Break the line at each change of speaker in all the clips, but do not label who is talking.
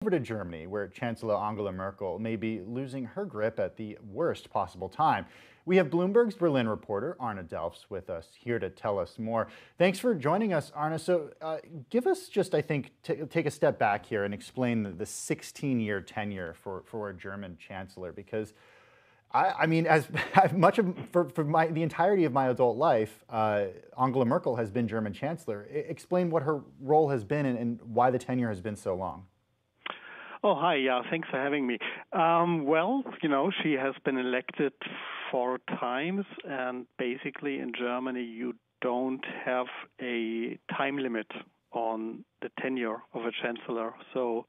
Over to Germany, where Chancellor Angela Merkel may be losing her grip at the worst possible time. We have Bloomberg's Berlin reporter Arne Delfs with us here to tell us more. Thanks for joining us, Arne. So give us just, I think, take a step back here and explain the 16-year tenure for a German chancellor, because I mean, as much of for the entirety of my adult life, Angela Merkel has been German chancellor. Explain what her role has been and why the tenure has been so long.
Oh, hi. Yeah, thanks for having me. Well, she has been elected 4 times, and basically in Germany, you don't have a time limit on the tenure of a chancellor. So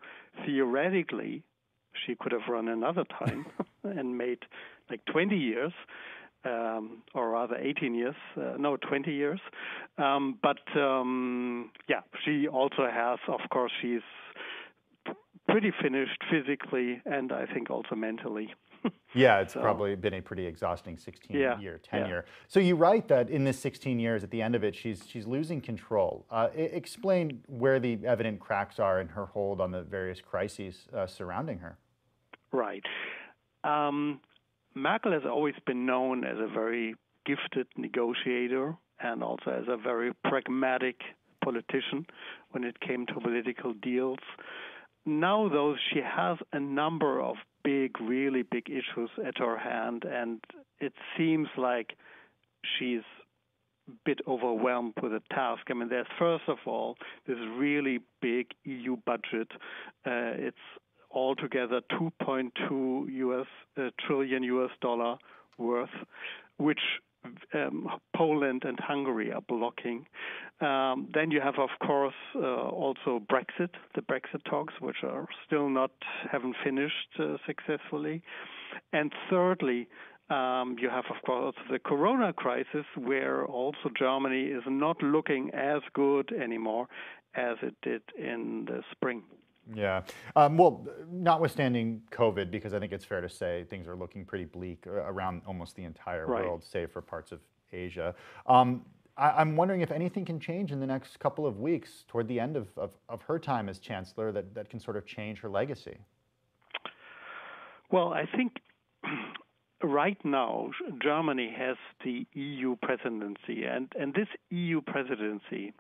theoretically, she could have run another time and made like 20 years, or rather 18 years, 20 years. Yeah, she also has, of course, she's pretty finished physically and I think also mentally.
Yeah, it's probably been a pretty exhausting 16-year tenure.
Yeah.
So you write that in this 16 years, at the end of it, she's losing control. Explain where the evident cracks are in her hold on the various crises surrounding her.
Right. Merkel has always been known as a very gifted negotiator and also as a very pragmatic politician when it came to political deals. Now, though, she has a number of really big issues at her hand, and it seems like she's a bit overwhelmed with the task. I mean, there's first of all this really big EU budget. It's altogether 2.2 trillion US dollar worth, which Poland and Hungary are blocking. Then you have, of course, also Brexit, the Brexit talks, which are still haven't finished successfully. And thirdly, you have, of course, the corona crisis, where also Germany is not looking as good anymore as it did in the spring.
Yeah. Well, notwithstanding COVID, because I think it's fair to say things are looking pretty bleak around almost the entire world, save for parts of Asia. I'm wondering if anything can change in the next couple of weeks toward the end of her time as chancellor that can sort of change her legacy.
Well, I think right now Germany has the EU presidency, and this EU presidency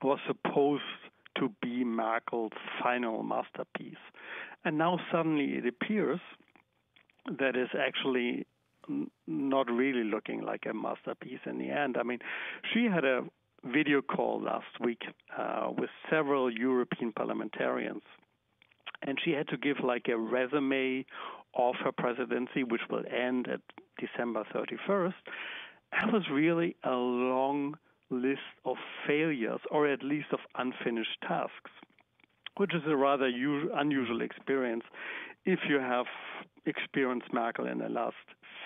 was supposed to be Merkel's final masterpiece. And now suddenly it appears that it's actually not really looking like a masterpiece in the end. I mean, she had a video call last week with several European parliamentarians, and she had to give like a resume of her presidency, which will end at December 31st. That was really a long list of failures, or at least of unfinished tasks, which is a rather unusual experience if you have experienced Merkel in the last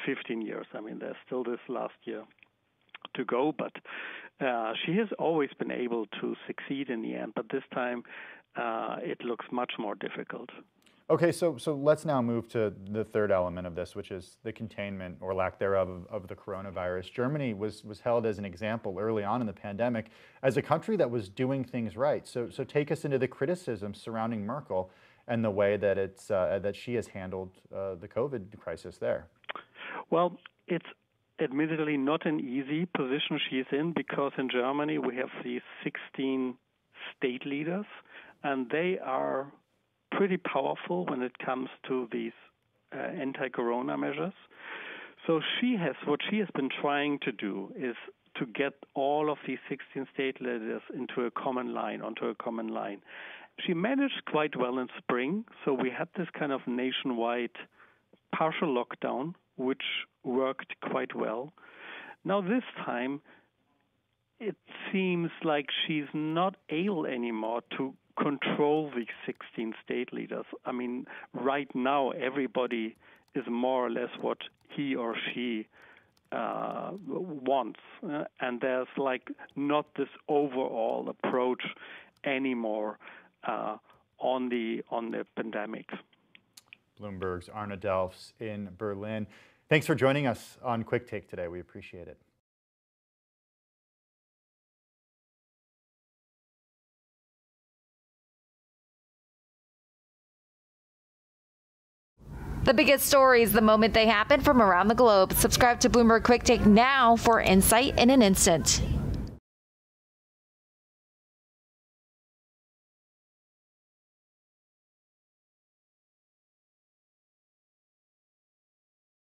15 years. I mean, there's still this last year to go, but she has always been able to succeed in the end, but this time it looks much more difficult.
Okay, so let's now move to the third element of this, which is the containment or lack thereof of the coronavirus. Germany was held as an example early on in the pandemic as a country that was doing things right. So take us into the criticism surrounding Merkel and the way that that she has handled the COVID crisis there.
Well, it's admittedly not an easy position she's in, because in Germany we have these 16 state leaders, and they are pretty powerful when it comes to these anti-corona measures. So what she has been trying to do is to get all of these 16 state leaders onto a common line. She managed quite well in spring, so we had this kind of nationwide partial lockdown, which worked quite well. Now this time, it seems like she's not able anymore to control the 16 state leaders. I mean, right now, everybody is more or less what he or she wants. And there's like not this overall approach anymore on the pandemic.
Bloomberg's Arne Delfs in Berlin. Thanks for joining us on Quick Take today. We appreciate it.
The biggest stories the moment they happen from around the globe. Subscribe to Bloomberg Quick Take now for insight in an instant.